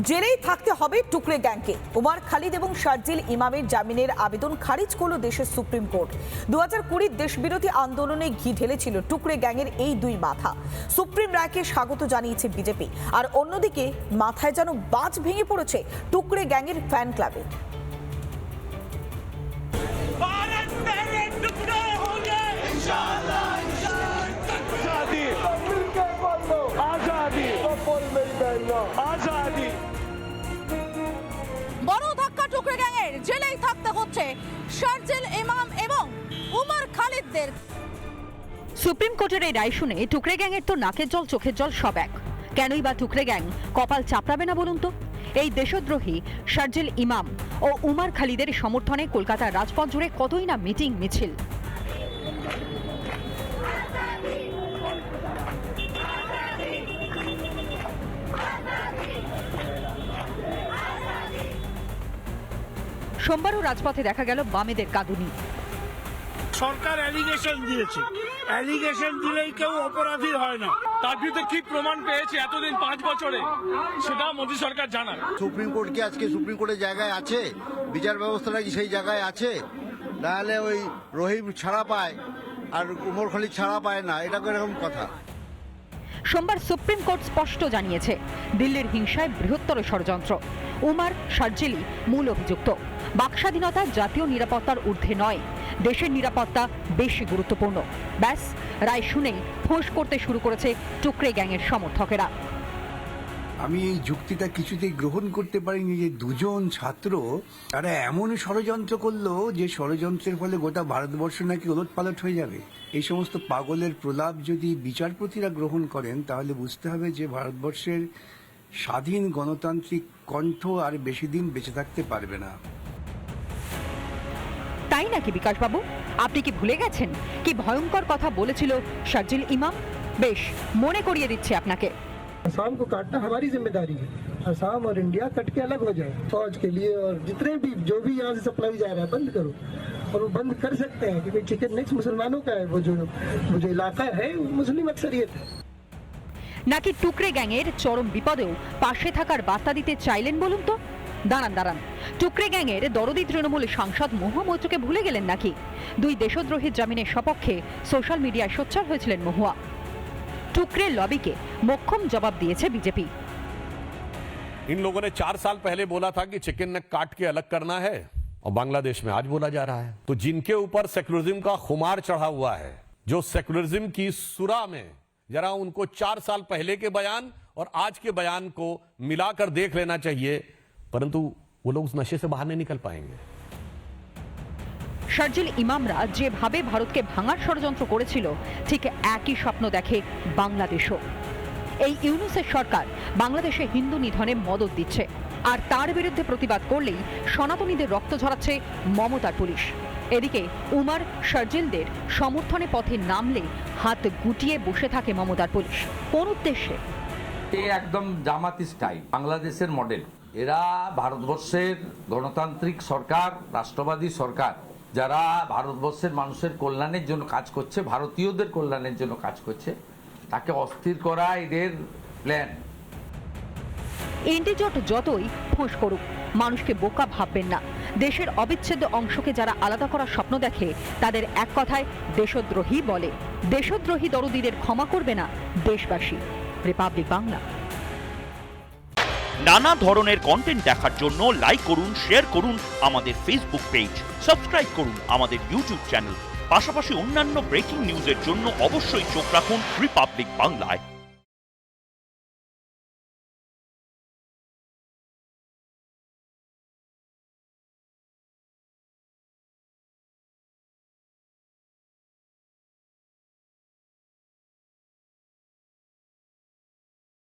জেলেই থাকতে হবে টুকরে গ্যাংকে। উমার খালিদ এবং শারজিল ইমামের জামিনের আবেদন খারিজ করল দেশের সুপ্রিম কোর্ট। 2020 দেশবিরোধী আন্দোলনে ঘি ঢেলেছিল টুকরে গ্যাংয়ের এই দুই মাথা। সুপ্রিম রায়কে স্বাগত জানিয়েছে বিজেপি। আর অন্যদিকে মাথায় যেন বাজ ভেঙে পড়েছে টুকরে গ্যাংয়ের ফ্যান ক্লাবের। বড় ধাক্কা টুকরে গ্যাংয়ের, জেলেই থাকতে হচ্ছে শারজিল ইমাম এবং উমর খালিদদের। সুপ্রিম কোর্টের এই রায় শুনে টুকরে গ্যাংয়ের তো নাকের জল চোখের জল সব এক। কেনই বা টুকরে গ্যাং কপাল চাপড়াবে না বলুন তো? এই দেশদ্রোহী শারজিল ইমাম ও উমর খালিদের সমর্থনে কলকাতার রাজপথ জুড়ে কতই না মিটিং মিছিল। সোমবারও রাজপথে দেখা গেল বামেদের কাঁদুনি। সরকার অ্যালিগেশন দিয়েছে, অ্যালিগেশন দিলেই কেউ অপরাধী হয় না। তার বিরুদ্ধে কি প্রমাণ পেয়েছে এতদিন 5 বছরে সেটা মোদী সরকার জানায়। সুপ্রিম কোর্ট কি আজকে সুপ্রিম কোর্টের জায়গায় আছে? বিচার ব্যবস্থাটা কি সেই জায়গায় আছে? তাহলে ওই রহিম ছাড়া পায় আর উমর খালিদ ছাড়া পায় না, এটা এরকম কথা। সোমবার সুপ্রিম কোর্ট স্পষ্ট জানিয়েছে দিল্লির হিংসায় বৃহত্তর ষড়যন্ত্র। উমর শারজিলি মূল অভিযুক্ত। বাকস্বাধীনতা জাতীয় নিরাপত্তার ঊর্ধ্বে নয়, দেশের নিরাপত্তা বেশি গুরুত্বপূর্ণ। ব্যাস, রায় শুনেই ফোঁস করতে শুরু করেছে টুকরে গ্যাংয়ের সমর্থকেরা। আমি এই যুক্তিটা কিছুতেই গ্রহণ করতে পারিনি যে দুজন ছাত্র তারা এমন ষড়যন্ত্র করলো যে ষড়যন্ত্রের ফলে গোটা ভারতবর্ষ নাকি ওলটপালট হয়ে যাবে। এই সমস্ত পাগলের প্রলাপ যদি বিচারপতিরা গ্রহণ করেন তাহলে বুঝতে হবে যে ভারতবর্ষের স্বাধীন গণতান্ত্রিক কণ্ঠ আর বেশি দিন বেঁচে থাকতে পারবে না। তাই নাকি বিকাশ বাবু? আপনি কি ভুলে গেছেন কি ভয়ঙ্কর কথা বলেছিল শারজিল ইমাম? বেশ, মনে করিয়ে দিচ্ছি আপনাকে। असम को काटना हमारी जिम्मेदारी है। असम और इंडिया कट के अलग हो जाए फौज के लिए, और जितने भी जो भी यहाँ से सप्लाई जा रहा है बंद करो। और वो बंद कर सकते हैं क्योंकि चिकन नेक्स्ट मुसलमानों का है, वो जो इलाका है मुस्लिम अक्सरियत है। নাকি টুকরে গ্যাংয়ের চরম বিপদেও পাশে থাকার বার্তা দিতে চাইলেন বলুন তো? দাঁড়ান, টুকরে গ্যাংয়ের দরদি তৃণমূল সাংসদ মহুয়া মৈত্রকে ভুলে গেলেন নাকি? দুই দেশদ্রোহীর জামিনের সপক্ষে সোশ্যাল মিডিয়ায় সোচ্চার হয়েছিলেন মহুয়া। টুকরে লবিকে মোক্ষম জবাব দিয়েছে বিজেপি। इन लोगों ने 4 साल पहले बोला था कि चिकन नेक काट के अलग करना है, और बांग्लादेश में आज बोला जा रहा है। तो जिनके ऊपर सेक्युलरिज्म का खुमार चढ़ा हुआ है, जो सेक्युलरिज्म की सुरा में जरा उनको 4 साल पहले के बयान और आज के बयान को मिलाकर देख लेना चाहिए, परंतु वो लोग उस नशे से बाहर नहीं निकल पाएंगे। শারজিল ইমামরা যেভাবে ভারতকে ভাঙার ষড়যন্ত্র করেছিল ঠিক একই স্বপ্ন দেখে বাংলাদেশও। এই ইউনূসের সরকার বাংলাদেশে হিন্দু নিধনে মদদ দিচ্ছে, আর তার বিরুদ্ধে প্রতিবাদ করলেই সনাতনীদের রক্ত ঝরাচ্ছে মমতার পুলিশ। এদিকে উমর শারজিলদের সমর্থনে পথে নামলে হাত গুটিয়ে বসে থাকে মমতার পুলিশ। কোন উদ্দেশ্যে? একদম জামাতি স্টাইল, বাংলাদেশের মডেল। এরা ভারতবর্ষের গণতান্ত্রিক সরকার, রাষ্ট্রবাদী সরকার, যারা ভারতবর্ষের মানুষের কল্যাণের জন্য কাজ করছে, ভারতীয়দের কল্যাণের জন্য কাজ করছে, তাকে অস্থির করা এদের প্ল্যান। এনডিজোট যতই ফোঁস করুক, মানুষকে বোকা ভাববেন না। দেশের অবিচ্ছেদ্য অংশকে যারা আলাদা করার স্বপ্ন দেখে তাদের এক কথায় দেশদ্রোহী বলে। দেশদ্রোহী দরদীদের ক্ষমা করবে না দেশবাসী। রিপাবলিক বাংলা। নানা ধরনের কন্টেন্ট দেখার জন্য লাইক করুন, শেয়ার করুন আমাদের ফেসবুক পেজ, সাবস্ক্রাইব করুন আমাদের ইউটিউব চ্যানেল। পাশাপাশি অন্যান্য ব্রেকিং নিউজের জন্য অবশ্যই চোখ রাখুন রিপাবলিক বাংলায়।